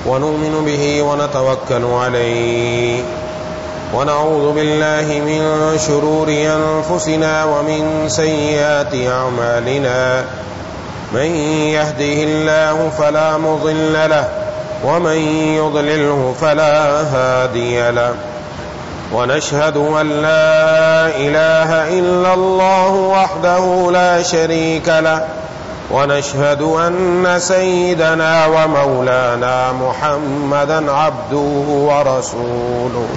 ونؤمن به ونتوكل عليه ونعوذ بالله من شرور أنفسنا ومن سيئات أعمالنا من يهده الله فلا مضل له ومن يضلله فلا هادي له ونشهد أن لا إله إلا الله وحده لا شريك له ونشهد أن سيدنا ومولانا محمدا عبده ورسوله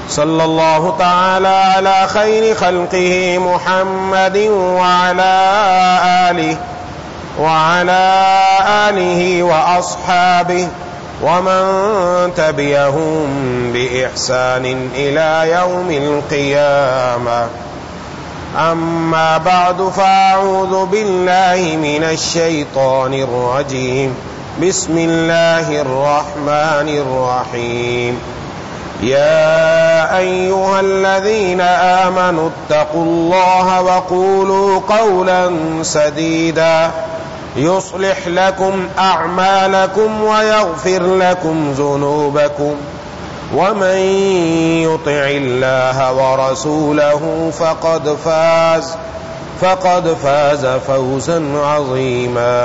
صلى الله تعالى على خير خلقه محمد وعلى آله وأصحابه ومن تبعهم بإحسان إلى يوم القيامة. أما بعد فأعوذ بالله من الشيطان الرجيم. بسم الله الرحمن الرحيم. يا أيها الذين آمنوا اتقوا الله وقولوا قولا سديدا يصلح لكم أعمالكم ويغفر لكم ذنوبكم ومن يطع الله ورسوله فقد فاز فوزا عظيما.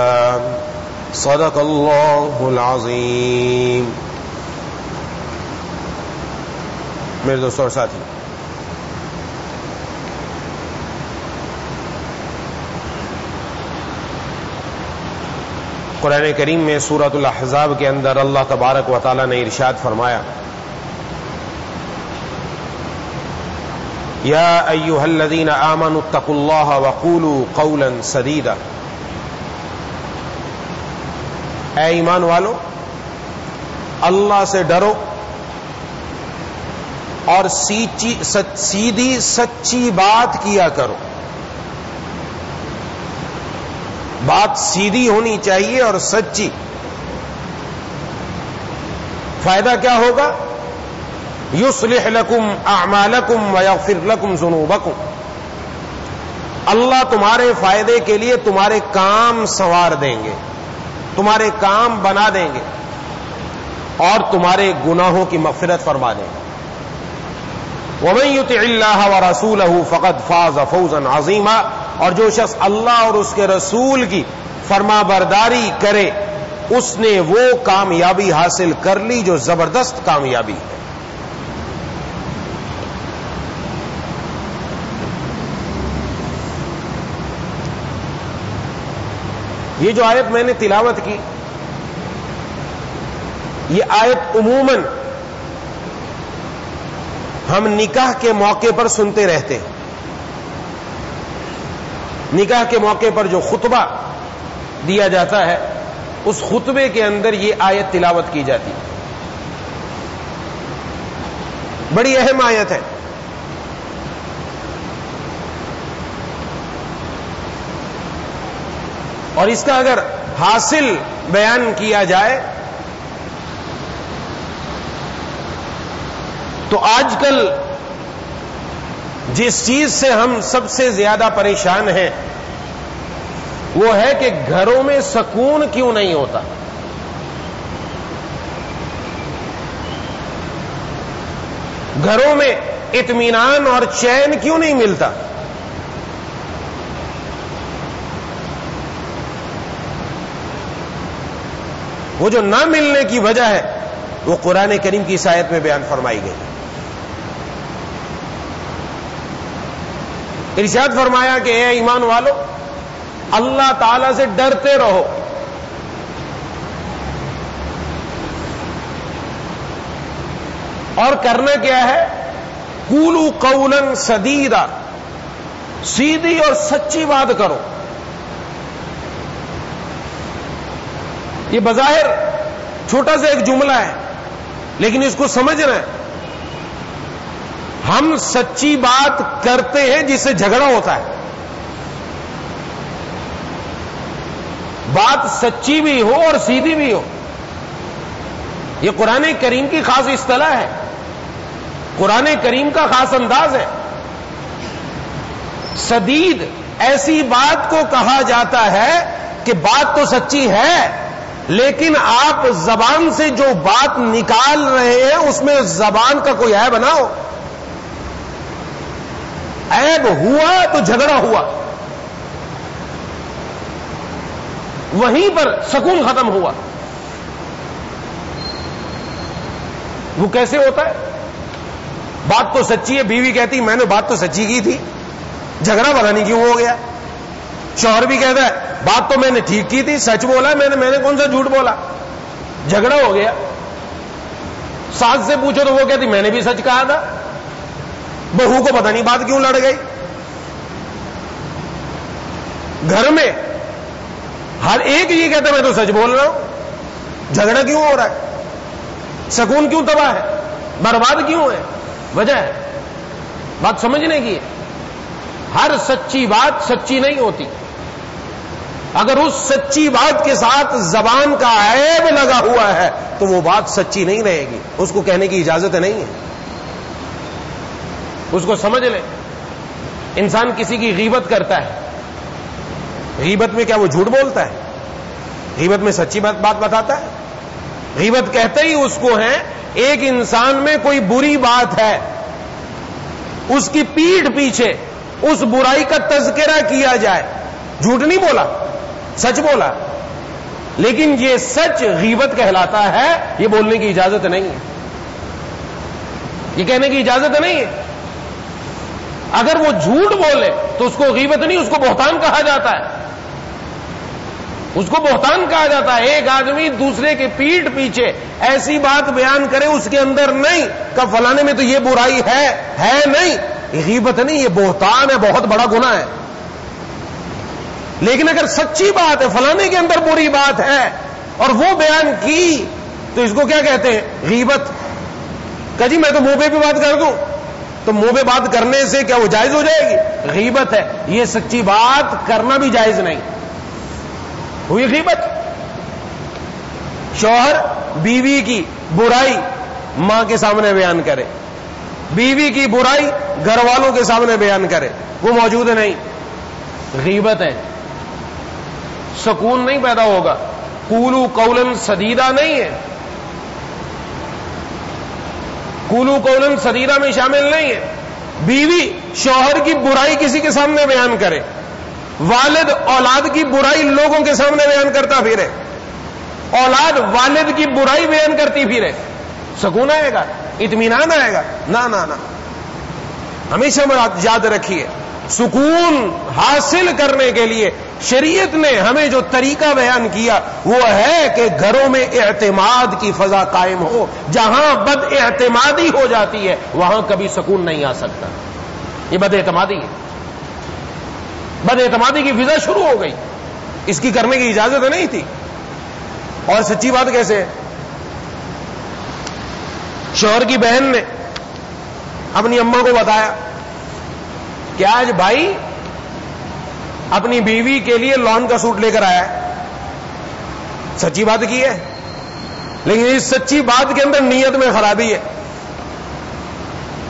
صدق الله العظيم. میرے دوستوں اور ساتھی، قرآن کریم میں سورۃ الاحزاب کے اندر اللہ تبارک و تعالی نے ارشاد فرمایا، یا ایھا الذین آمنوا اتقوا اللہ وقولوا قولا سدیدا. اے ایمان والو، اللہ سے ڈرو اور سیدھی سچی بات کیا کرو. بات سیدھی ہونی چاہیے اور سچی. فائدہ کیا ہوگا؟ یصلح لکم اعمالکم ویغفر لکم ذنوبکم. اللہ تمہارے فائدے کے لیے تمہارے کام سنوار دیں گے، تمہارے کام بنا دیں گے اور تمہارے گناہوں کی مغفرت فرما دیں گے. وَمَن يُطِعِ اللَّهَ وَرَسُولَهُ فَقَدْ فَازَ فَوْزًا عَظِيمًا. اور جو شخص اللہ اور اس کے رسول کی فرما برداری کرے، اس نے وہ کامیابی حاصل کر لی جو زبردست کامیابی ہے. یہ جو آیت میں نے تلاوت کی، یہ آیت عموماً ہم نکاح کے موقع پر سنتے رہتے ہیں. نکاح کے موقع پر جو خطبہ دیا جاتا ہے، اس خطبے کے اندر یہ آیت تلاوت کی جاتی ہے. بڑی اہم آیت ہے. اور اس کا اگر حاصل بیان کیا جائے تو آج کل جس چیز سے ہم سب سے زیادہ پریشان ہیں وہ ہے کہ گھروں میں سکون کیوں نہیں ہوتا. گھروں میں اطمینان اور چین کیوں نہیں ملتا. وہ جو نہ ملنے کی وجہ ہے وہ قرآن کریم کی اس آیت میں بیان فرمائی گئی. ارشاد فرمایا کہ اے ایمان والو، اللہ تعالی سے ڈرتے رہو. اور کرنا کیا ہے؟ قولوا قولا سدیدا. سیدھی اور سچی بات کرو. یہ بظاہر چھوٹا سا ایک جملہ ہے، لیکن اس کو سمجھنا ہے. ہم سچی بات کرتے ہیں جس سے جھگڑا ہوتا ہے. بات سچی بھی ہو اور سیدھی بھی ہو. یہ قرآن کریم کی خاص اصطلاح ہے، قرآن کریم کا خاص انداز ہے. سدید ایسی بات کو کہا جاتا ہے کہ بات تو سچی ہے، لیکن آپ زبان سے جو بات نکال رہے ہیں اس میں زبان کا کوئی عیب نہ ہو. عیب ہوا تو جھگڑا ہوا، وہیں پر سکون ختم ہوا. وہ کیسے ہوتا ہے؟ بات تو سچی ہے، بیوی کہتی میں نے بات تو سچی کی تھی، جھگڑا پتہ نہیں کیوں ہو گیا. شوہر بھی کہتا ہے بات تو میں نے ٹھیک کی تھی، سچ بولا میں نے کون سا جھوٹ بولا، جھگڑا ہو گیا. ساس سے پوچھو تو وہ کہتی میں نے بھی سچ کہا تھا. بہو کو پتہ نہیں بات کیوں لڑ گئی. گھر میں ہر ایک یہ کہتا ہے میں تو سچ بول رہا ہوں، جھگڑا کیوں ہو رہا ہے؟ سکون کیوں تباہ ہے؟ برباد کیوں ہے؟ وجہ ہے بات سمجھنے کی ہے. ہر سچی بات سچی نہیں ہوتی. اگر اس سچی بات کے ساتھ زبان کا عیب لگا ہوا ہے تو وہ بات سچی نہیں رہے گی، اس کو کہنے کی اجازت نہیں ہے. اس کو سمجھ لیں. انسان کسی کی غیبت کرتا ہے، غیبت میں کیا وہ جھوٹ بولتا ہے؟ غیبت میں سچی بات بتاتا ہے. غیبت کہتے ہی اس کو ہے ایک انسان میں کوئی بری بات ہے، اس کی پیٹھ پیچھے اس برائی کا تذکرہ کیا جائے. جھوٹ نہیں بولا، سچ بولا، لیکن یہ سچ غیبت کہلاتا ہے. یہ بولنے کی اجازت نہیں ہے، یہ کہنے کی اجازت نہیں ہے. اگر وہ جھوٹ بولے تو اس کو غیبت نہیں، اس کو بہتان کہا جاتا ہے. اس کو بہتان کہا جاتا ہے. ایک آدمی دوسرے کے پیٹھ پیچھے ایسی بات بیان کرے اس کے اندر نہیں کہ فلانے میں تو یہ برائی ہے نہیں، غیبت نہیں، یہ بہتان ہے، بہت بڑا گناہ ہے. لیکن اگر سچی بات ہے فلانے کے اندر بری بات ہے اور وہ بیان کی تو اس کو کیا کہتے ہیں؟ غیبت. کہ جی میں تو منہ پہ بھی بات کر دوں تو منہ پہ بات کرنے سے کیا وہ جائز ہو جائے گی؟ غیبت ہے. یہ سچی بات کرنا بھی جائز نہیں، ہوئی غیبت. شوہر بیوی کی برائی ماں کے سامنے بیان کرے، بیوی کی برائی گھر والوں کے سامنے بیان کرے، وہ موجود نہیں، غیبت ہے. سکون نہیں پیدا ہوگا. قولوا قولا سدیدا نہیں ہے، قولوا قولا سدیدا میں شامل نہیں ہے. بیوی شوہر کی برائی کسی کے سامنے بیان کرے، والد اولاد کی برائی لوگوں کے سامنے بیان کرتا پھرے، اولاد والد کی برائی بیان کرتی پھرے، سکون آئے گا؟ اطمینان آئے گا؟ نہ نہ نہ. ہمیشہ یاد رکھیے، سکون حاصل کرنے کے لیے شریعت نے ہمیں جو طریقہ بیان کیا وہ ہے کہ گھروں میں اعتماد کی فضا قائم ہو. جہاں بد اعتمادی ہو جاتی ہے وہاں کبھی سکون نہیں آ سکتا. یہ بد اعتمادی ہے، بد اعتمادی کی فضا شروع ہو گئی. اس کی کرنے کی اجازت نہیں تھی. اور سچی بات کیسے ہے؟ شوہر کی بہن نے اپنی اماں کو بتایا کہ آج بھائی اپنی بیوی کے لیے لون کا سوٹ لے کر آیا ہے. سچی بات کی ہے، لیکن اس سچی بات کے اندر نیت میں خرابی ہے،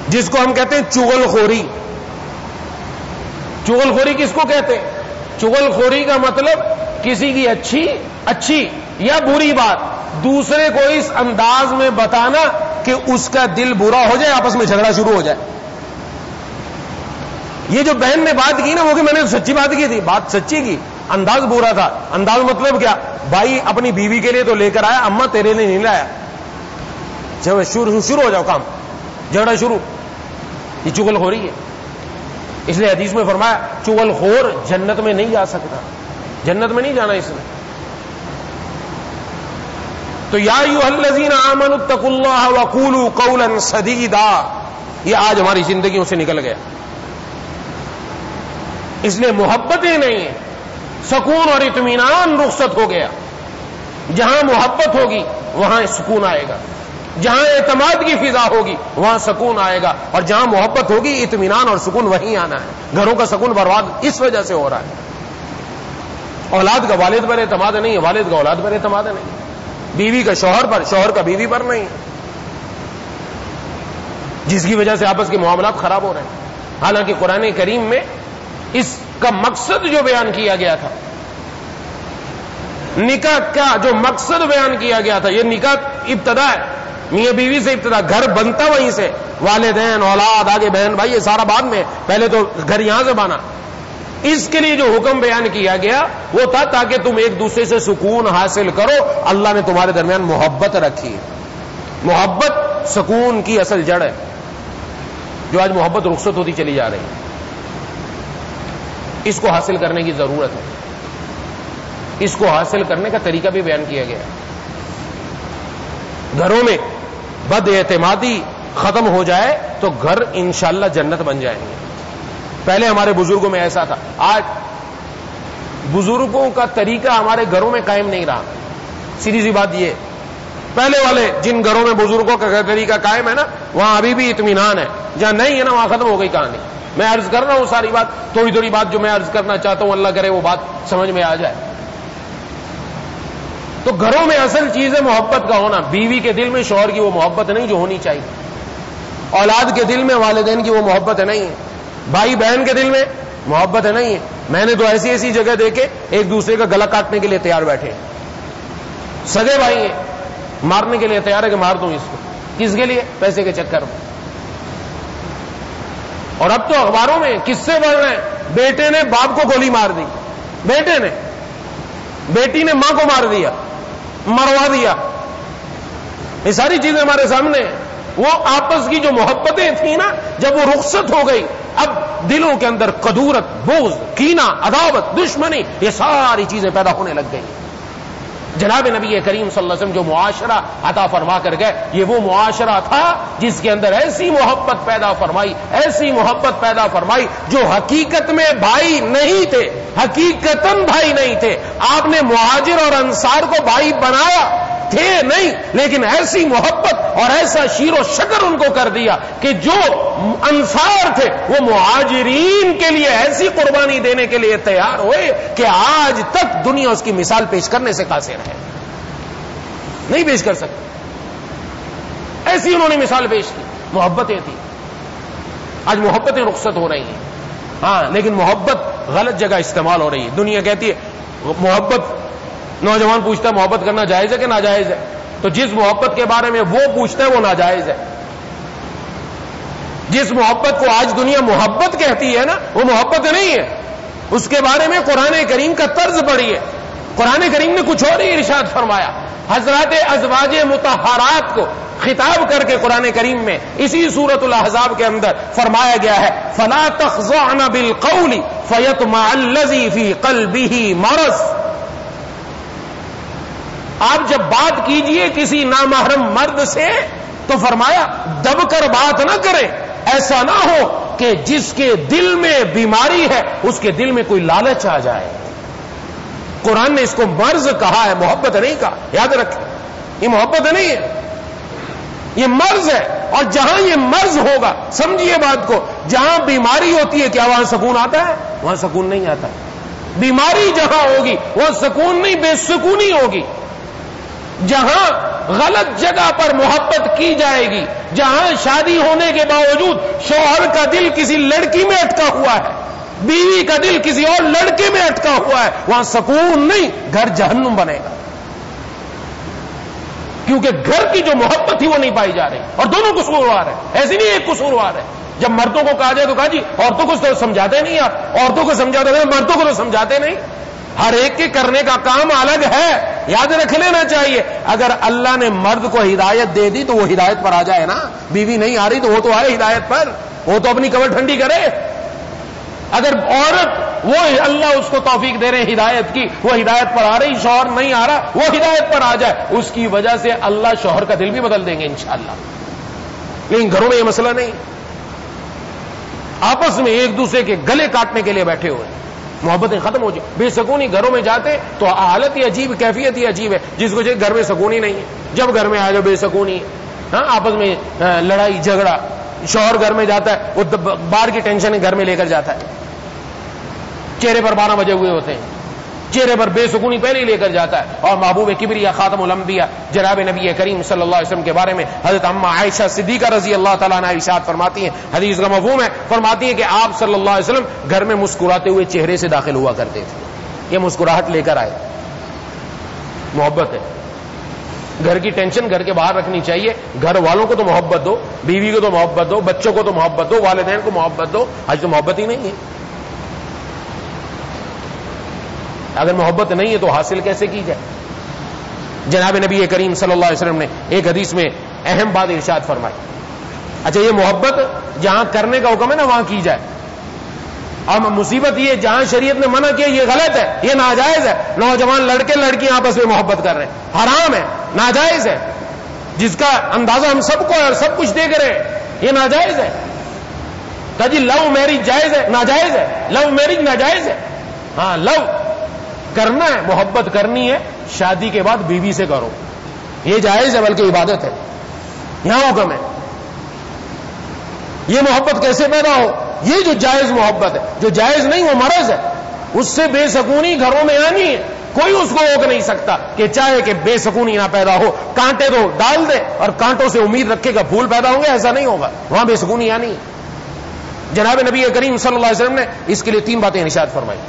جس کو ہم کہتے ہیں چغل خوری. چغل خوری کس کو کہتے ہیں؟ چغل خوری کا مطلب کسی کی اچھی یا بری بات دوسرے کو اس انداز میں بتانا کہ اس کا دل برا ہو جائے، آپس میں جھگڑا شروع ہو جائے. یہ جو بہن نے بات کی نا وہ کہ میں نے سچی بات کی تھی، بات سچی کی، انداز برا تھا. انداز مطلب کیا؟ بھائی اپنی بیوی کے لیے تو لے کر آیا، اماں تیرے لیے نہیں لایا. جب شروع ہو جاؤ کام، جھگڑا شروع. یہ چغل خوری ہے. اس لیے حدیث میں فرمایا چغل خور جنت میں نہیں جا سکتا، جنت میں نہیں جانا اس نے. تو یا ایھا الذین آمنوا اتقوا اللہ وقولوا قولا سدیدا، یہ آج ہماری زندگیوں سے نکل گیا. اس لیے محبتیں نہیں ہیں، سکون اور اطمینان رخصت ہو گیا. جہاں محبت ہوگی وہاں سکون آئے گا، جہاں اعتماد کی فضا ہوگی وہاں سکون آئے گا، اور جہاں محبت ہوگی اطمینان اور سکون وہیں آنا ہے. گھروں کا سکون برباد اس وجہ سے ہو رہا ہے. اولاد کا والد پر اعتماد نہیں ہے، والد کا اولاد پر اعتماد نہیں، بیوی کا شوہر پر، شوہر کا بیوی پر نہیں، جس کی وجہ سے آپس کے معاملات خراب ہو رہے ہیں. حالانکہ قرآن کریم میں اس کا مقصد جو بیان کیا گیا تھا نکاح کا جو مقصد بیان کیا گیا تھا، یہ نکاح ابتدا ہے، میاں بیوی سے ابتدا، گھر بنتا وہیں سے، والدین، اولاد، آگے بہن بھائی، یہ سارا بعد میں، پہلے تو گھر یہاں سے بنا۔ اس کے لیے جو حکم بیان کیا گیا وہ تھا تاکہ تم ایک دوسرے سے سکون حاصل کرو۔ اللہ نے تمہارے درمیان محبت رکھی ہے، محبت سکون کی اصل جڑ ہے، جو آج محبت رخصت ہوتی چلی جا رہی ہے، اس کو حاصل کرنے کی ضرورت ہے۔ اس کو حاصل کرنے کا طریقہ بھی بیان کیا گیا ہے۔ گھروں میں بد اعتمادی ختم ہو جائے تو گھر انشاءاللہ جنت بن جائیں گے۔ پہلے ہمارے بزرگوں میں ایسا تھا، آج بزرگوں کا طریقہ ہمارے گھروں میں قائم نہیں رہا۔ سیدھی سی بات یہ، پہلے والے جن گھروں میں بزرگوں کا طریقہ قائم ہے نا، وہاں ابھی بھی اطمینان ہے، جہاں نہیں ہے نا وہاں ختم ہو گئی کہانی۔ میں عرض کر رہا ہوں ساری بات، تھوڑی تھوڑی بات جو میں عرض کرنا چاہتا ہوں، اللہ کرے وہ بات سمجھ میں آ جائے۔ تو گھروں میں اصل چیز ہے محبت کا ہونا۔ بیوی کے دل میں شوہر کی وہ محبت نہیں جو ہونی چاہیے، اولاد کے دل میں والدین کی وہ محبت نہیں ہے، بھائی بہن کے دل میں محبت نہیں ہے۔ میں نے تو ایسی ایسی جگہ دیکھے ایک دوسرے کا گلا کاٹنے کے لیے تیار بیٹھے، سگے بھائی ہیں، مارنے کے لیے تیار ہے کہ مار دوں اس کو، کس کے لیے؟ پیسے کے چکر میں۔ اور اب تو اخباروں میں قصے بڑھ رہے ہیں، بیٹے نے باپ کو گولی مار دی، بیٹے نے، بیٹی نے ماں کو مار دیا، مروا دیا۔ یہ ساری چیزیں ہمارے سامنے ہیں۔ وہ آپس کی جو محبتیں تھیں نا، جب وہ رخصت ہو گئی، اب دلوں کے اندر کدورت، بغض، کینہ، عداوت، دشمنی، یہ ساری چیزیں پیدا ہونے لگ گئی۔ جناب نبی کریم صلی اللہ علیہ وسلم جو معاشرہ عطا فرما کر گئے، یہ وہ معاشرہ تھا جس کے اندر ایسی محبت پیدا فرمائی، ایسی محبت پیدا فرمائی جو حقیقت میں بھائی نہیں تھے، حقیقتاً بھائی نہیں تھے۔ آپ نے مہاجر اور انصار کو بھائی بنایا تھے نہیں، لیکن ایسی محبت اور ایسا شیر و شکر ان کو کر دیا کہ جو انصار تھے وہ مہاجرین کے لیے ایسی قربانی دینے کے لیے تیار ہوئے کہ آج تک دنیا اس کی مثال پیش کرنے سے قاصر ہے، نہیں پیش کر سکتے۔ ایسی انہوں نے مثال پیش کی، محبتیں تھیں۔ آج محبتیں رخصت ہو رہی ہیں، ہاں، لیکن محبت غلط جگہ استعمال ہو رہی ہے۔ دنیا کہتی ہے محبت، نوجوان پوچھتا ہے محبت کرنا جائز ہے کہ ناجائز ہے، تو جس محبت کے بارے میں وہ پوچھتا ہے وہ ناجائز ہے۔ جس محبت کو آج دنیا محبت کہتی ہے نا، وہ محبت نہیں ہے، اس کے بارے میں قرآن کریم کا طرز پڑھیے۔ قرآن کریم نے کچھ اور ہی ارشاد فرمایا۔ حضرات ازواج مطہرات کو خطاب کر کے قرآن کریم میں اسی سورۃ الاحزاب کے اندر فرمایا گیا ہے، فَلَا تَخْضَعْنَ بِالْقَوْلِ فَيَطْمَعَ الَّذِي فِي قَلْبِهِ مَرَضٌ۔ آپ جب بات کیجئے کسی نامحرم مرد سے تو فرمایا دب کر بات نہ کریں، ایسا نہ ہو کہ جس کے دل میں بیماری ہے اس کے دل میں کوئی لالچ آ جائے۔ قرآن نے اس کو مرض کہا ہے، محبت نہیں کہا، یاد رکھیں، یہ محبت نہیں ہے، یہ مرض ہے۔ اور جہاں یہ مرض ہوگا، سمجھیے بات کو، جہاں بیماری ہوتی ہے کیا وہاں سکون آتا ہے؟ وہاں سکون نہیں آتا۔ بیماری جہاں ہوگی وہاں سکون نہیں، بے سکونی ہوگی۔ جہاں غلط جگہ پر محبت کی جائے گی، جہاں شادی ہونے کے باوجود شوہر کا دل کسی لڑکی میں اٹکا ہوا ہے، بیوی کا دل کسی اور لڑکے میں اٹکا ہوا ہے، وہاں سکون نہیں، گھر جہنم بنے گا۔ کیونکہ گھر کی جو محبت تھی وہ نہیں پائی جا رہی، اور دونوں قصوروار ہیں، ایسی نہیں ایک قصوروار ہے۔ جب مردوں کو کہا جائے تو کہا جی عورتوں کو تو سمجھاتے نہیں، آپ عورتوں کو سمجھاتے نہیں، مردوں کو تو سمجھاتے نہیں۔ ہر ایک کے کرنے کا کام الگ ہے، یاد رکھ لینا چاہیے۔ اگر اللہ نے مرد کو ہدایت دے دی تو وہ ہدایت پر آ جائے نا، بیوی نہیں آ رہی تو وہ تو آئے ہدایت پر، وہ تو اپنی کمر ٹھنڈی کرے۔ اگر عورت وہ اللہ اس کو توفیق دے رہے ہیں ہدایت کی، وہ ہدایت پر آ رہی، شوہر نہیں آ رہا، وہ ہدایت پر آ جائے، اس کی وجہ سے اللہ شوہر کا دل بھی بدل دیں گے انشاءاللہ۔ لیکن گھروں میں یہ مسئلہ نہیں، آپس میں ایک دوسرے کے گلے کاٹنے کے لیے بیٹھے ہوئے، محبتیں ختم ہو جائیں، بے سکونی گھروں میں جاتے تو حالت ہی عجیب، کیفیت ہی عجیب ہے، جس کو گھر میں سکونی نہیں ہے، جب گھر میں آ جاؤ بے سکونی، ہاں، آپس میں لڑائی جھگڑا، شوہر گھر میں جاتا ہے وہ باہر کی ٹینشن گھر میں لے کر جاتا ہے، چہرے پر 12 بجے ہوئے ہوتے ہیں، چہرے پر بے سکونی پہلے ہی لے کر جاتا ہے۔ اور محبوب کبریا خاتم الانبیاء جناب نبی کریم صلی اللہ علیہ وسلم کے بارے میں حضرت اما عائشہ صدیقہ رضی اللہ تعالیٰ عنہا ارشاد فرماتی ہیں، حدیث کا مفہوم ہے، فرماتی ہیں کہ آپ صلی اللہ علیہ وسلم گھر میں مسکراتے ہوئے چہرے سے داخل ہوا کرتے تھے، یہ مسکراہٹ لے کر آئے، محبت ہے. گھر کی ٹینشن گھر کے باہر رکھنی چاہیے. گھر والوں کو تو محبت دو, بیوی کو تو محبت دو, بچوں کو تو محبت دو, والدین کو محبت دو. آج تو محبت ہی نہیں ہے. اگر محبت نہیں ہے تو حاصل کیسے کی جائے؟ جناب نبی کریم صلی اللہ علیہ وسلم نے ایک حدیث میں اہم بات ارشاد فرمائی. اچھا, یہ محبت جہاں کرنے کا حکم ہے نا وہاں کی جائے. اور مصیبت یہ جہاں شریعت نے منع کیا یہ غلط ہے, یہ ناجائز ہے. نوجوان لڑکے لڑکیاں آپس میں محبت کر رہے ہیں, حرام ہے, ناجائز ہے. جس کا اندازہ ہم سب کو ہے اور سب کچھ دیکھ رہے ہیں, یہ ناجائز ہے. کہ جی لو میرج جائز ہے, ناجائز ہے. لو میرج ناجائز ہے. ہاں, لو کرنا ہے, محبت کرنی ہے, شادی کے بعد بیوی سے کرو, یہ جائز ہے, بلکہ عبادت ہے. یہاں حکم ہے. یہ محبت کیسے پیدا ہو؟ یہ جو جائز محبت ہے. جو جائز نہیں وہ مرض ہے, اس سے بے سکونی گھروں میں آنی ہے. کوئی اس کو روک نہیں سکتا کہ چاہے کہ بے سکونی نہ پیدا ہو. کانٹے تو ڈال دے اور کانٹوں سے امید رکھے گا پھول پیدا ہوں گے, ایسا نہیں ہوگا. وہاں بے سکونی آنی ہے. جناب نبی کریم صلی اللہ علیہ وسلم نے اس کے لیے 3 باتیں ارشاد فرمائی.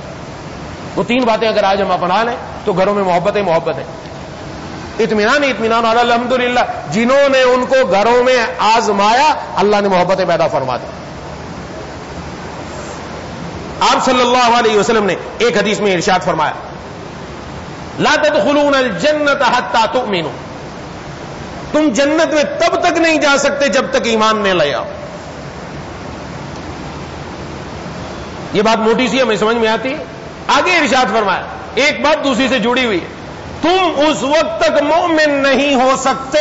وہ 3 باتیں اگر آج ہم اپنا لیں تو گھروں میں محبت ہے. اطمینان الحمدللہ. جنہوں نے ان کو گھروں میں آزمایا اللہ نے محبتیں پیدا فرما دی. آپ صلی اللہ علیہ وسلم نے ایک حدیث میں ارشاد فرمایا, لا تدخلون الجنت حتی تؤمنوا. تم جنت میں تب تک نہیں جا سکتے جب تک ایمان نہیں لے آؤ. یہ بات موٹی سی ہمیں سمجھ میں آتی ہے. آگے ارشاد فرمایا, ایک بات دوسری سے جڑی ہوئی ہے. تم اس وقت تک مومن نہیں ہو سکتے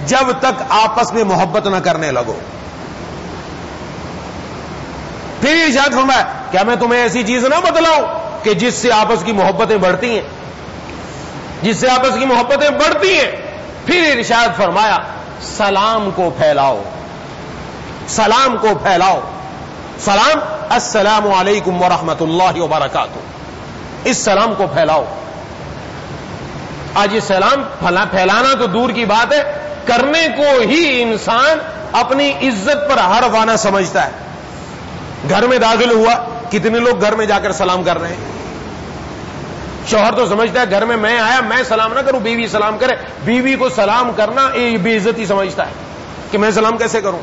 جب تک آپس میں محبت نہ کرنے لگو. پھر ارشاد فرمایا, کیا میں تمہیں ایسی چیز نہ بتلاؤں کہ جس سے آپس کی محبتیں بڑھتی ہیں, جس سے آپس کی محبتیں بڑھتی ہیں. پھر ارشاد فرمایا, سلام کو پھیلاؤ, سلام کو پھیلاؤ. سلام, السلام علیکم ورحمۃ اللہ وبرکاتہ. اس سلام کو پھیلاؤ. آج یہ سلام پھیلانا تو دور کی بات ہے, کرنے کو ہی انسان اپنی عزت پر ہر وانا سمجھتا ہے. گھر میں داخل ہوا, کتنے لوگ گھر میں جا کر سلام کر رہے ہیں. شوہر تو سمجھتا ہے گھر میں میں آیا میں سلام نہ کروں, بیوی سلام کرے. بیوی کو سلام کرنا یہ بے عزتی سمجھتا ہے کہ میں سلام کیسے کروں.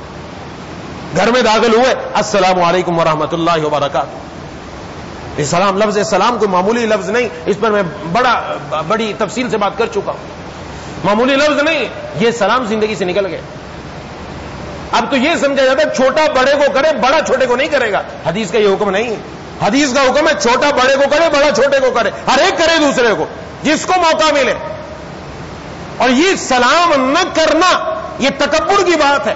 گھر میں داخل ہوئے, السلام علیکم ورحمۃ اللہ وبرکاتہ. یہ سلام, لفظ سلام کوئی معمولی لفظ نہیں, اس پر میں بڑی تفصیل سے بات کر چکا ہوں. معمولی لفظ نہیں, یہ سلام زندگی سے نکل گئے. اب تو یہ سمجھا جاتا ہے چھوٹا بڑے کو کرے, بڑا چھوٹے کو نہیں کرے گا. حدیث کا یہ حکم نہیں ہے. حدیث کا حکم ہے چھوٹا بڑے کو کرے, بڑا چھوٹے کو کرے, ہر ایک کرے دوسرے کو جس کو موقع ملے. اور یہ سلام نہ کرنا یہ تکبر کی بات ہے.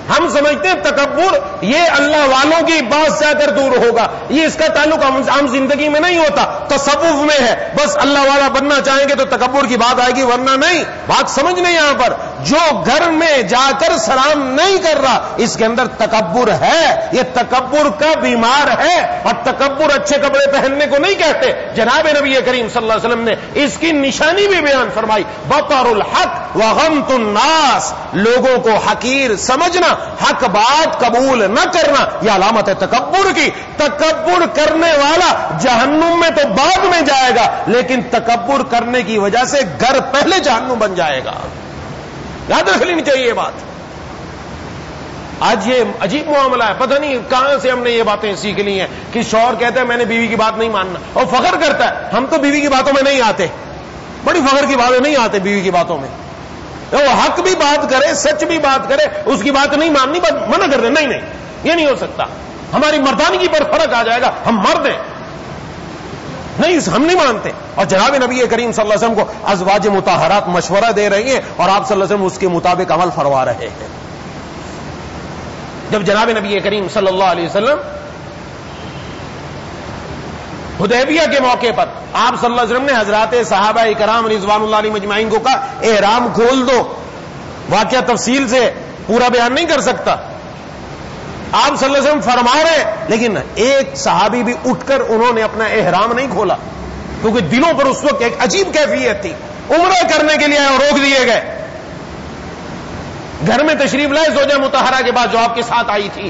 ہم سمجھتے ہیں تکبر یہ اللہ والوں کی بات سے آ کر دور ہوگا. یہ اس کا تعلق عام زندگی میں نہیں ہوتا, تصوف میں ہے. بس اللہ والا بننا چاہیں گے تو تکبر کی بات آئے گی, ورنہ نہیں. بات سمجھنے یہاں پر, جو گھر میں جا کر سلام نہیں کر رہا اس کے اندر تکبر ہے. یہ تکبر کا بیمار ہے. اور تکبر اچھے کپڑے پہننے کو نہیں کہتے. جناب نبی کریم صلی اللہ علیہ وسلم نے اس کی نشانی بھی بیان فرمائی, بطر الحق وغمط الناس. لوگوں کو حقیر سمجھنا, حق بات قبول نہ کرنا, یہ علامت ہے تکبر کی. تکبر کرنے والا جہنم میں تو بعد میں جائے گا, لیکن تکبر کرنے کی وجہ سے گھر پہلے جہنم بن جائے گا. یاد رکھ لینی چاہیے یہ بات. آج یہ عجیب معاملہ ہے, پتہ نہیں کہاں سے ہم نے یہ باتیں سیکھ لی ہیں کہ شوہر کہتا ہے میں نے بیوی کی بات نہیں ماننا, اور فخر کرتا ہے ہم تو بیوی کی باتوں میں نہیں آتے. بڑی فخر کی باتیں نہیں آتے بیوی کی باتوں میں. وہ حق بھی بات کرے, سچ بھی بات کرے, اس کی بات نہیں ماننی, بات منع کر دیں. نہیں یہ نہیں ہو سکتا. ہماری مردانگی پر فرق آ جائے گا. ہم مرد ہیں, نہیں ہم نہیں مانتے. اور جناب نبی کریم صلی اللہ علیہ وسلم کو ازواج مطہرات مشورہ دے رہی ہیں اور آپ صلی اللہ علیہ وسلم اس کے مطابق عمل فرما رہے ہیں. جب جناب نبی کریم صلی اللہ علیہ وسلم حدیبیہ کے موقع پر آپ صلی اللہ علیہ وسلم نے حضرات صحابہ کرام رضوان اللہ علیہم اجمعین کو کہا احرام کھول دو. واقعہ تفصیل سے پورا بیان نہیں کر سکتا. آپ صلی اللہ علیہ وسلم فرما رہے, لیکن ایک صحابی بھی اٹھ کر انہوں نے اپنا احرام نہیں کھولا, کیونکہ دلوں پر اس وقت ایک عجیب کیفیت تھی. عمرہ کرنے کے لیے آئے اور روک دیے گئے. گھر میں تشریف لائے زوجہ مطہرہ کے بعد جو آپ کے ساتھ آئی تھی,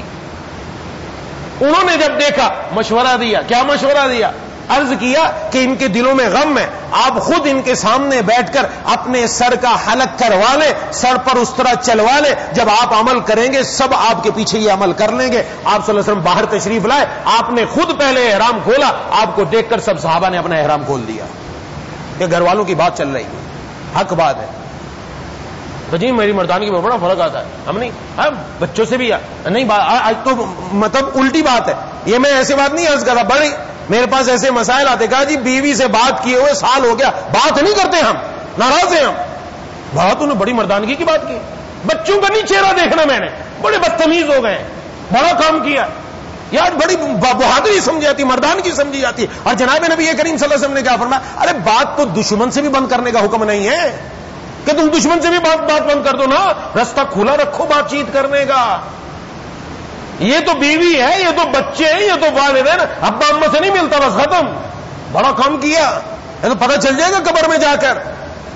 انہوں نے جب دیکھا مشورہ دیا. کیا مشورہ دیا؟ عرض کیا کہ ان کے دلوں میں غم ہے، آپ خود ان کے سامنے بیٹھ کر اپنے سر کا حلق کروا لیں، سر پر اس طرح چلوا لیں، جب آپ عمل کریں گے سب آپ کے پیچھے یہ عمل کر لیں گے۔ آپ صلی اللہ علیہ وسلم باہر تشریف لائے، آپ نے خود پہلے احرام کھولا، آپ کو دیکھ کر سب صحابہ نے اپنا احرام کھول دیا۔ یہ گھر والوں کی بات چل رہی ہے، حق بات ہے۔ تو جی میری مردانگی میں بڑا فرق آتا ہے، ہم نہیں بچوں سے بھی نہیں، آج تو مطلب الٹی بات ہے، یہ میں ایسے بات نہیں عرض کر رہا، بڑی میرے پاس ایسے مسائل آتے، کہا جی بیوی سے بات کیے ہوئے سال ہو گیا، بات نہیں کرتے، ہم ناراض ہیں، ہم بات انہوں نے بڑی مردانگی کی بات کی، بچوں کا نہیں چہرہ دیکھنا، میں نے بڑے بدتمیز ہو گئے، بڑا کام کیا یار، بڑی بہادری سمجھی جاتی، مردانگی سمجھی جاتی۔ اور جناب نبی کریم صلی اللہ علیہ وسلم نے کیا فرمایا، ارے بات تو دشمن سے بھی بند کرنے کا حکم نہیں ہے کہ تم دشمن سے بھی بات بند کر دو نا، رستہ کھلا رکھو بات چیت کرنے کا۔ یہ تو بیوی ہے، یہ تو بچے ہیں، یہ تو والدین، ابا اماں سے نہیں ملتا، بس ختم، بڑا کام کیا، یہ تو پتہ چل جائے گا قبر میں جا کر۔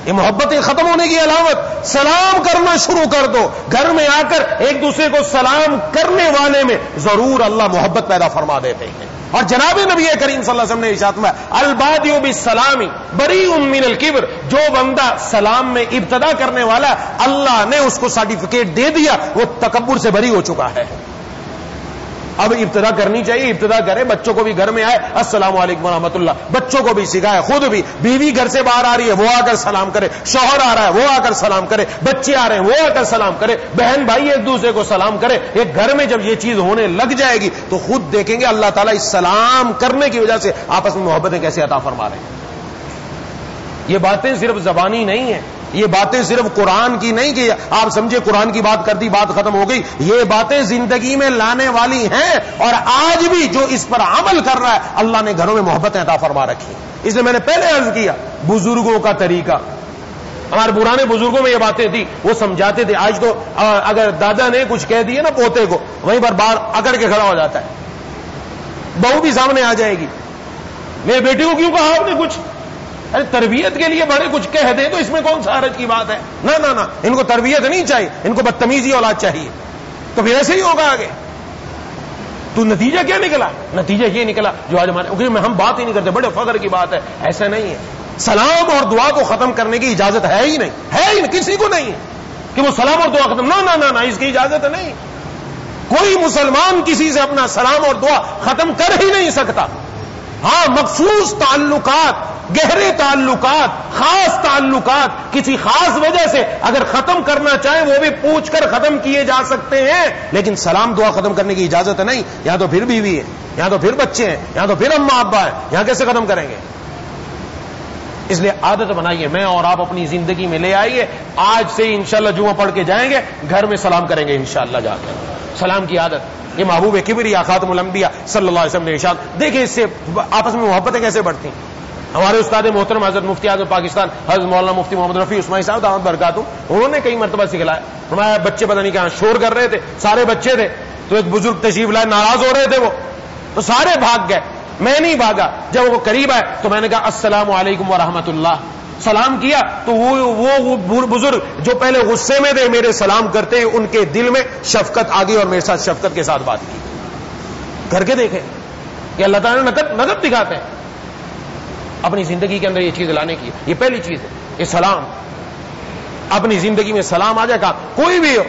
یہ محبتیں ختم ہونے کی علامت، سلام کرنا شروع کر دو، گھر میں آ کر ایک دوسرے کو سلام کرنے والے میں ضرور اللہ محبت پیدا فرما دیتے ہیں۔ اور جناب نبی کریم صلی اللہ علیہ وسلم نے ارشاد فرمایا، البادئ بالسلام بریء من الکبر، جو بندہ سلام میں ابتدا کرنے والا اللہ نے اس کو سرٹیفکیٹ دے دیا، وہ تکبر سے بری ہو چکا ہے۔ اب ابتدا کرنی چاہیے، ابتدا کرے، بچوں کو بھی گھر میں آئے السلام علیکم ورحمۃ اللہ، بچوں کو بھی سکھائے، خود بھی، بیوی گھر سے باہر آ رہی ہے وہ آ کر سلام کرے، شوہر آ رہا ہے وہ آ کر سلام کرے، بچے آ رہے ہیں وہ آ کر سلام کرے، بہن بھائی ایک دوسرے کو سلام کرے۔ ایک گھر میں جب یہ چیز ہونے لگ جائے گی تو خود دیکھیں گے اللہ تعالیٰ اس سلام کرنے کی وجہ سے آپس میں محبتیں کیسے عطا فرما رہے ہیں۔ یہ باتیں صرف زبانی نہیں ہیں، یہ باتیں صرف قرآن کی نہیں کہ آپ سمجھے قرآن کی بات کر دی بات ختم ہو گئی، یہ باتیں زندگی میں لانے والی ہیں، اور آج بھی جو اس پر عمل کر رہا ہے اللہ نے گھروں میں محبتیں عطا فرما رکھی۔ اس لیے میں نے پہلے عرض کیا بزرگوں کا طریقہ، ہمارے پرانے بزرگوں میں یہ باتیں تھی، وہ سمجھاتے تھے۔ آج تو اگر دادا نے کچھ کہہ دیا نا پوتے کو، وہیں پر بار اکڑ کے کھڑا ہو جاتا ہے، بہو بھی سامنے آ جائے گی، میرے بیٹے کو کیوں کہا آپ نے کچھ؟ ارے تربیت کے لیے بڑے کچھ کہہ دیں تو اس میں کون سا حرج کی بات ہے؟ نہ نہ نہ، ان کو تربیت نہیں چاہیے، ان کو بدتمیزی اولاد چاہیے، تو پھر ایسے ہی ہوگا آگے۔ تو نتیجہ کیا نکلا؟ نتیجہ یہ نکلا جو آج ہمارے ہم بات ہی نہیں کرتے، بڑے فخر کی بات ہے، ایسا نہیں ہے۔ سلام اور دعا کو ختم کرنے کی اجازت ہے ہی نہیں، ہے ہی نہیں، کسی کو نہیں ہے کہ وہ سلام اور دعا ختم، نہ نہ نہ، اس کی اجازت نہیں۔ کوئی مسلمان کسی سے اپنا سلام اور دعا ختم کر ہی نہیں سکتا۔ ہاں مخصوص تعلقات، گہرے تعلقات، خاص تعلقات کسی خاص وجہ سے اگر ختم کرنا چاہیں وہ بھی پوچھ کر ختم کیے جا سکتے ہیں، لیکن سلام دعا ختم کرنے کی اجازت نہیں۔ یہاں تو پھر بیوی ہے، یہاں تو پھر بچے ہیں، یہاں تو پھر اماں ابا ہیں، یہاں کیسے ختم کریں گے؟ اس لیے عادت بنائیے، میں اور آپ اپنی زندگی میں لے آئیے، آج سے انشاءاللہ جمعہ پڑھ کے جائیں گے، گھر میں سلام کریں گے انشاءاللہ جا کر، سلام کی عادت۔ یہ محبوب کبریا خاتم الانبیاء صلی اللہ علیہ وسلم نے ارشاد، دیکھیں اس سے آپس میں محبتیں کیسے بڑھتی ہیں۔ ہمارے استاد محترم حضرت مفتی اعظم پاکستان حضرت مولانا مفتی محمد رفیع عثمانی صاحب دامت برکاتہ، انہوں نے کئی مرتبہ سکھلایا، فرمایا بچے پتہ نہیں کہاں شور کر رہے تھے، سارے بچے تھے، تو ایک بزرگ تشریف لائے، ناراض ہو رہے تھے وہ، تو سارے بھاگ گئے، میں نہیں بھاگا، جب وہ قریب آئے تو میں نے کہا السلام علیکم ورحمۃ اللہ، سلام کیا، تو وہ بزرگ جو پہلے غصے میں تھے میرے سلام کرتے ہیں، ان کے دل میں شفقت آ گئی اور میرے ساتھ شفقت کے ساتھ بات کی۔ کر کے دیکھیں کہ اللہ تعالیٰ نے نقد دکھاتے ہیں اپنی زندگی کے اندر یہ چیز لانے کی۔ یہ پہلی چیز ہے، یہ سلام، اپنی زندگی میں سلام آ جائے گا، کوئی بھی ہو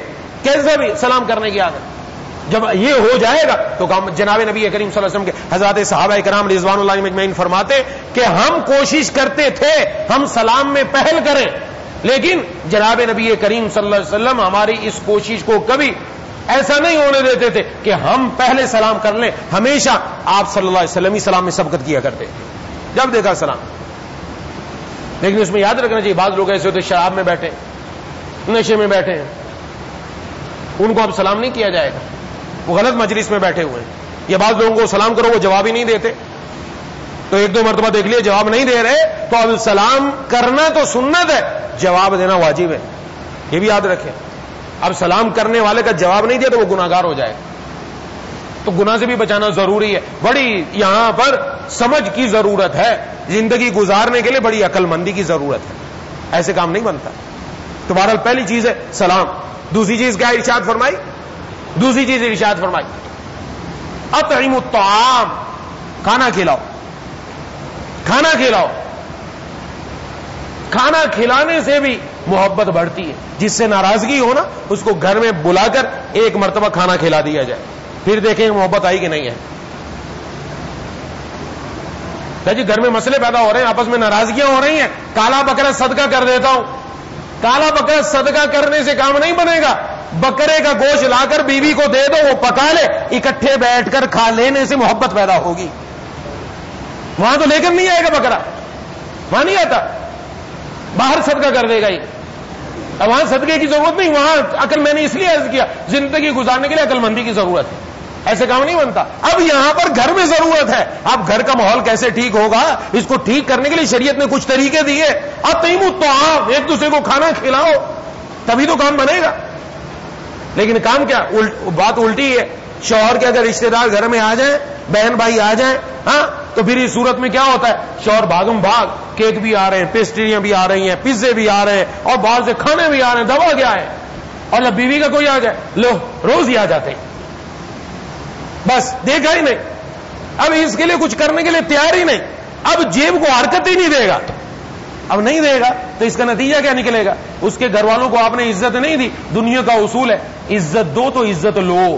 کیسے بھی سلام کرنے کی عادت جب یہ ہو جائے گا تو جناب نبی کریم صلی اللہ علیہ وسلم کے حضرات صحابہ کرام رضوان اللہ علیہم اجمعین فرماتے کہ ہم کوشش کرتے تھے ہم سلام میں پہل کریں، لیکن جناب نبی کریم صلی اللہ علیہ وسلم ہماری اس کوشش کو کبھی ایسا نہیں ہونے دیتے تھے کہ ہم پہلے سلام کر لیں، ہمیشہ آپ صلی اللہ علیہ وسلم ہی سلام میں سبقت کیا کرتے، جب دیکھا سلام۔ لیکن اس میں یاد رکھنا چاہیے بعض لوگ ایسے ہوتے شراب میں بیٹھے، نشے میں بیٹھے ہیں، ان کو اب سلام نہیں کیا جائے گا، وہ غلط مجلس میں بیٹھے ہوئے ہیں، یا بعض لوگوں کو سلام کرو وہ جواب ہی نہیں دیتے، تو ایک دو مرتبہ دیکھ لیے جواب نہیں دے رہے تو اب سلام کرنا تو سنت ہے، جواب دینا واجب ہے، یہ بھی یاد رکھیں۔ اب سلام کرنے والے کا جواب نہیں دیا تو وہ گناہگار ہو جائے، تو گناہ سے بھی بچانا ضروری ہے۔ بڑی یہاں پر سمجھ کی ضرورت ہے، زندگی گزارنے کے لیے بڑی عقل مندی کی ضرورت ہے، ایسے کام نہیں بنتا۔ تو بہرحال پہلی چیز ہے سلام۔ دوسری چیز کیا ارشاد فرمائی؟ دوسری چیز ارشاد فرمائی اطعموا الطعام، کھانا کھلاؤ۔ کھانا کھلاؤ. کھانا کھلانے سے بھی محبت بڑھتی ہے. جس سے ناراضگی ہو نا اس کو گھر میں بلا کر ایک مرتبہ کھانا کھلا دیا جائے, پھر دیکھیں محبت آئی کہ نہیں ہے. جی گھر میں مسئلے پیدا ہو رہے ہیں, آپس میں ناراضگیاں ہو رہی ہیں, کالا بکرا صدقہ کر دیتا ہوں. کالا بکرا صدقہ کرنے سے کام نہیں بنے گا. بکرے کا گوشت لا کر بیوی کو دے دو, وہ پکا لے, اکٹھے بیٹھ کر کھا لینے سے محبت پیدا ہوگی. وہاں تو لے کر نہیں آئے گا بکرا, وہاں نہیں آتا, باہر صدقہ کر دے گا. یہ اب وہاں صدقے کی ضرورت نہیں, وہاں عقل, میں نے اس لیے عرض کیا, زندگی گزارنے کے لیے عقل مندی کی ضرورت ہے, ایسے کام نہیں بنتا. اب یہاں پر گھر میں ضرورت ہے. اب گھر کا ماحول کیسے ٹھیک ہوگا, اس کو ٹھیک کرنے کے لیے شریعت نے کچھ طریقے دیے. اطعموا الطعام, ایک دوسرے کو کھانا کھلاؤ, تبھی تو کام بنے گا. لیکن کام کیا, بات الٹی ہے. شوہر کے اگر رشتہ دار گھر میں آ جائیں, بہن بھائی آ جائیں, ہاں, تو پھر اس صورت میں کیا ہوتا ہے, شوہر بھاگم بھاگ, کیک بھی آ رہے ہیں, پیسٹریاں بھی آ رہی ہیں, پیزے بھی آ رہے ہیں, اور باہر سے کھانے بھی آ رہے ہیں, دوا کیا ہے. اور جب بیوی کا کوئی آ جائے, لو روز ہی آ جاتے ہیں, بس دیکھا ہی نہیں, اب اس کے لیے کچھ کرنے کے لیے تیار ہی نہیں. اب جیب کو حرکت ہی نہیں دے گا. اب نہیں دے گا تو اس کا نتیجہ کیا نکلے گا, اس کے گھر والوں کو آپ نے عزت نہیں دی. دنیا کا اصول ہے عزت دو تو عزت لو,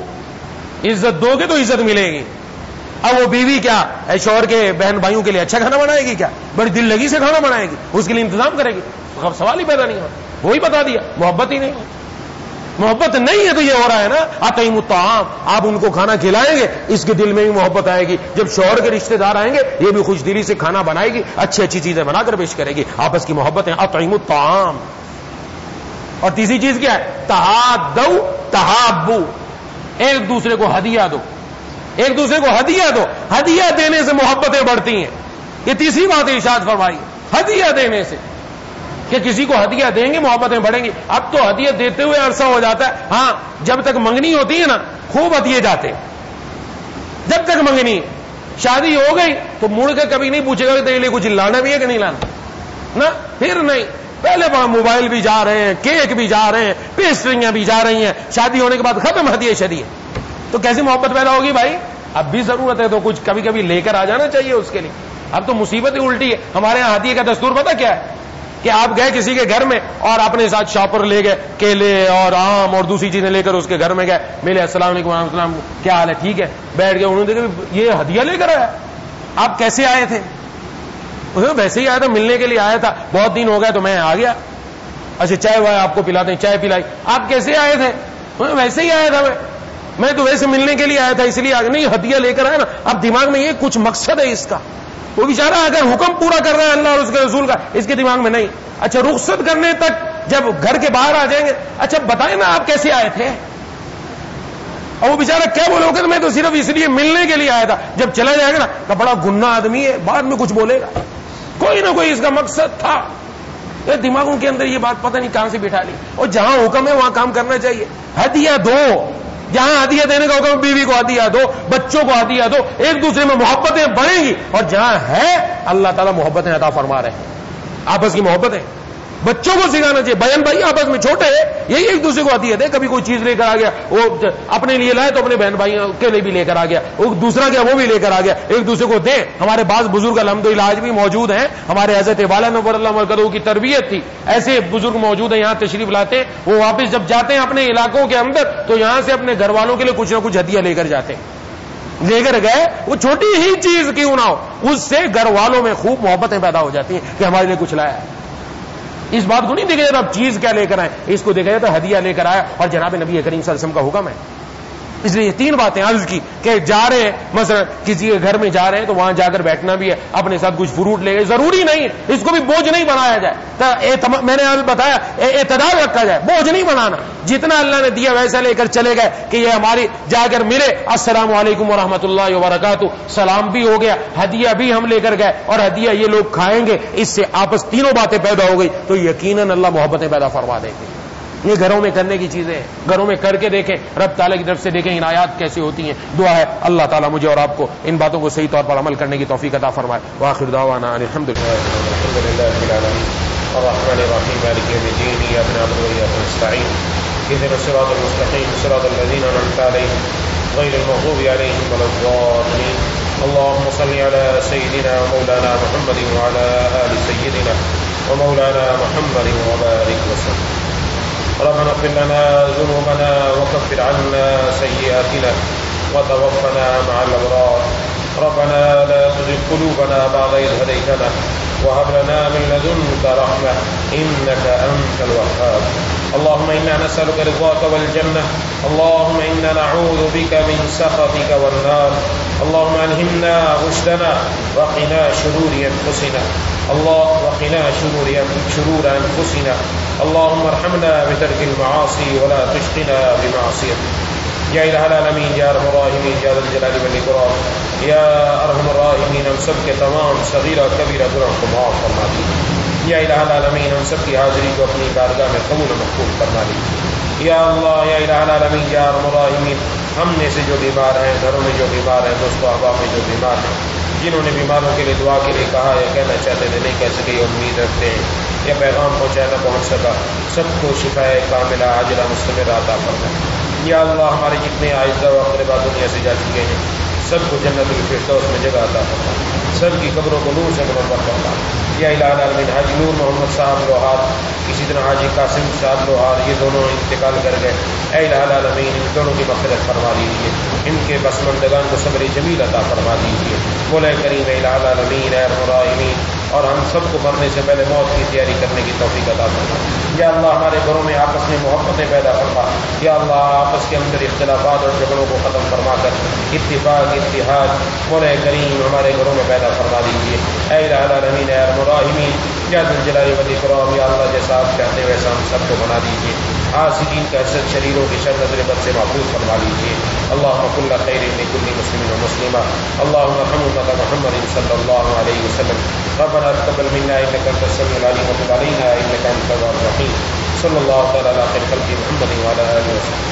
عزت دو گے تو عزت ملے گی. اب وہ بیوی کیا شوہر کے بہن بھائیوں کے لیے اچھا کھانا بنائے گی, کیا بڑی دل لگی سے کھانا بنائے گی, اس کے لیے انتظام کرے گی, سوال ہی پیدا نہیں ہوا. وہی بتا دیا, محبت ہی نہیں. محبت نہیں ہے تو یہ ہو رہا ہے نا, اطعموا الطعام, آپ ان کو کھانا کھلائیں گے, اس کے دل میں بھی محبت آئے گی. جب شوہر کے رشتہ دار آئیں گے, یہ بھی خوش دلی سے کھانا بنائے گی, اچھی اچھی چیزیں بنا کر پیش کرے گی. آپس کی محبت ہے, اطعموا الطعام. اور تیسری چیز کیا ہے, تحادوا تحابوا, ایک دوسرے کو ہدیہ دو, ایک دوسرے کو ہدیہ دو. ہدیہ دینے سے محبتیں بڑھتی ہیں. یہ تیسری بات ارشاد فرمائی, ہدیہ دینے سے, کہ کسی کو ہدیہ دیں گے محبتیں بڑھیں گی. اب تو ہدیہ دیتے ہوئے عرصہ ہو جاتا ہے, ہاں جب تک منگنی ہوتی ہے نا خوب ہدیے جاتے ہیں. جب تک منگنی, شادی ہو گئی تو مڑ کے کبھی نہیں پوچھے گا کہ تیرے لیے کچھ لانا بھی ہے کہ نہیں لانا, نہ پھر نہیں. پہلے موبائل بھی جا رہے ہیں, کیک بھی جا رہے ہیں, پیسٹریاں بھی جا رہی ہیں, شادی ہونے کے بعد ختم ہدیے شدیے. تو کیسی محبت پیدا ہوگی بھائی. اب بھی ضرورت ہے تو کچھ کبھی کبھی لے کر آ جانا چاہیے اس کے لیے. اب تو مصیبت ہی الٹی ہے. ہمارے یہاں ہدیے کا دستور پتہ کیا ہے, کہ آپ گئے کسی کے گھر میں اور اپنے ساتھ شاپر لے گئے, کیلے اور آم اور دوسری چیزیں لے کر اس کے گھر میں گئے, ملے, السلام علیکم ورحمۃ اللہ, کیا حال ہے, ٹھیک ہے, بیٹھ گئے. انہوں نے دیکھا یہ ہدیہ لے کر آیا. آپ کیسے آئے تھے؟ ویسے ہی آیا تھا, ملنے کے لیے آیا تھا, بہت دن ہو گئے تو میں آ گیا. اچھا چائے وائے آپ کو پلاتے ہیں, چائے پلائی. آپ کیسے آئے تھے؟ ویسے ہی آیا تھا, میں تو ویسے ملنے کے لیے آیا تھا, اس لیے آگے نہیں ہدیہ لے کر آیا نا. اب دماغ میں یہ کچھ مقصد ہے اس کا. وہ بیچارہ اگر حکم پورا کر رہا ہے اللہ اور اس کے رسول کا, اس کے دماغ میں نہیں. اچھا رخصت کرنے تک جب گھر کے باہر آ جائیں گے, اچھا بتائیں نا آپ کیسے آئے تھے. اور وہ بیچارہ کیا بولے گا, میں تو صرف اس لیے ملنے کے لیے آیا تھا. جب چلا جائے گا نا کہ بڑا گناہ آدمی ہے, بعد میں کچھ بولے گا, کوئی نہ کوئی اس کا مقصد تھا. دماغوں کے اندر یہ بات پتہ نہیں کہاں سے بٹھا لی. اور جہاں حکم ہے وہاں کام کرنا چاہیے. ہدیہ دو, جہاں ہدیہ دینے کا حکم, بیوی کو ہدیہ دو, بچوں کو ہدیہ دو, ایک دوسرے میں محبتیں بڑھیں گی. اور جہاں ہے اللہ تعالیٰ محبتیں عطا فرما رہے ہیں, آپس کی محبتیں. بچوں کو سکھانا چاہیے, بہن بھائی آپس میں چھوٹے ہیں, یہی ایک دوسرے کو ہدیہ دے. کبھی کوئی چیز لے کر آ گیا, وہ اپنے لیے لائے تو اپنے بہن بھائیوں کے لیے بھی لے کر آ گیا, وہ دوسرا گیا وہ بھی لے کر آ گیا, ایک دوسرے کو دے. ہمارے بعض بزرگ الحمدللہ آج بھی موجود ہیں, ہمارے حضرت والا نور اللہ مرکزہ کی تربیت تھی, ایسے بزرگ موجود ہیں, یہاں تشریف لاتے ہیں. وہ واپس جب جاتے ہیں اپنے علاقوں کے اندر تو یہاں سے اپنے گھر والوں کے لیے کچھ نہ کچھ ہدیہ لے کر جاتے ہیں. لے کر گئے, وہ چھوٹی ہی چیز کیوں نہ ہو, اس سے گھر والوں میں خوب محبتیں پیدا ہو جاتی ہیں کہ ہمارے لیے کچھ لایا ہے. اس بات کو نہیں دیکھا جاتا اب چیز کیا لے کر آئے, اس کو دیکھا جاتا ہدیہ لے کر آیا, اور جناب نبی کریم صلی اللہ علیہ وسلم کا حکم ہے. اس لیے یہ تین باتیں عرض کی کہ جا رہے ہیں, مثلا کسی کے گھر میں جا رہے ہیں تو وہاں جا کر بیٹھنا بھی ہے, اپنے ساتھ کچھ فروٹ لے گئے, ضروری نہیں اس کو بھی بوجھ نہیں بنایا جائے. میں نے بتایا اعتدال رکھا جائے, بوجھ نہیں بنانا. جتنا اللہ نے دیا ویسا لے کر چلے گئے کہ یہ ہماری جا کر ملے, السلام علیکم ورحمۃ اللہ وبرکاتہ, سلام بھی ہو گیا, ہدیہ بھی ہم لے کر گئے, اور ہدیہ یہ لوگ کھائیں گے, اس سے آپس تینوں باتیں پیدا ہو گئی تو یقیناً اللہ محبتیں پیدا فرما دیں گے. یہ گھروں میں کرنے کی چیزیں ہیں, گھروں میں کر کے دیکھیں, رب تعالیٰ کی طرف سے دیکھیں عنایات کیسی ہوتی ہیں. دعا ہے اللہ تعالیٰ مجھے اور آپ کو ان باتوں کو صحیح طور پر عمل کرنے کی توفیق عطا فرمائے. وآخر دعوانا الحمد للہ الرحمن الرحیم مالک یوم الدین ایاک نعبد و ایاک نستعین اهدنا الصراط المستقیم صراط الذین انعمت علیہم غیر المغضوب علیہم ولا الضالین اللهم صل على سيدنا ومولانا محمد وعلى آل سيدنا ومولانا محمد وبارك وسلم. ربنا اغفر لنا ذنوبنا وكفر عنا سيئاتنا وتوفنا مع الأبرار. ربنا لا تزغ قلوبنا بعد إذ هديتنا وهب لنا من لدنك رحمة إنك أنت الوهاب. اللهم إنا نسألك رضاك والجنة. اللهم إنا نعوذ بك من سخطك والنار. اللهم ألهمنا رشدنا وقنا شرور أنفسنا. وقنا شرور أنفسنا. اللهم ارحمنا بترك المعاصي ولا تشقنا بمعصيتك. یا الہ العالمین، یا ارحم الراحمین، یا ذا الجلال والاکرام، یا ارحم الراحمین، ہم سب کے تمام صغیرہ کبیرہ گناہوں کو معاف فرما دیجیے. یا الہ العالمین، ہم سب کی حاضری کو اپنی بارگاہ میں قبول و مقبول فرما دیجیے. یا اللہ، یا الہ العالمین، یا ارحم الراحمین، ہم میں سے جو بیمار ہیں، گھروں میں جو بیمار ہیں، دوست و احباب میں جو بیمار ہیں، جنہوں نے بیماروں کے لیے دعا کے لیے کہا یا کہنا چاہتے تھے نہیں کہہ سکے، امید رکھتے ہیں یا پیغام پہنچانا پہنچ سکا، سب کو شفائے کاملہ عاجلہ مستمرہ عطا فرما. یا اللہ، ہمارے جتنے اعزاء و اقرباء دنیا سے جا چکے ہیں سب کو جنت الفردوس میں جگہ عطا فرما. سب کی قبروں کو نور سے منور فرما. یا الہ العالمین، حاجی نور محمد صاحب لوہار، اسی طرح حاجی قاسم صاحب لوہار، یہ دونوں انتقال کر گئے. اے الہ العالمین، ان دونوں کی مغفرت فرما دیجیے. ان کے پسماندگان کو صبر جمیل عطا فرما دیجیے. مولا کریم اے الہ العالمین، اے ارحم الراحمین، اور ہم سب کو مرنے سے پہلے موت کی تیاری کرنے کی توفیق عطا فرما. یا اللہ، ہمارے گھروں میں آپس میں محبتیں پیدا فرما. یا اللہ، آپس کے اندر اختلافات اور جھگڑوں کو ختم فرما کر اتفاق اتحاد مولا کریم ہمارے گھروں میں پیدا فرما دیجیے. اے الہ العالمین، اے ارحم الراحمین، یا ذا الجلال والاکرام، یا اللہ جیسا آپ چاہتے ویسا ہم سب کو بنا دیجیے. حاسدین کا حسد، شریروں کی شر، نظر بد سے محفوظ فرما لیجیے. اللهم كل خير لكل مسلم ومسلمة. اللهم ارحم أمة محمد صلى الله عليه وسلم. ربنا تقبل منا إنك أنت السميع العليم وتب علينا إنك أنت التواب الرحيم. صلى الله تعالى على خير خلق محمد وعلى آله وسلم.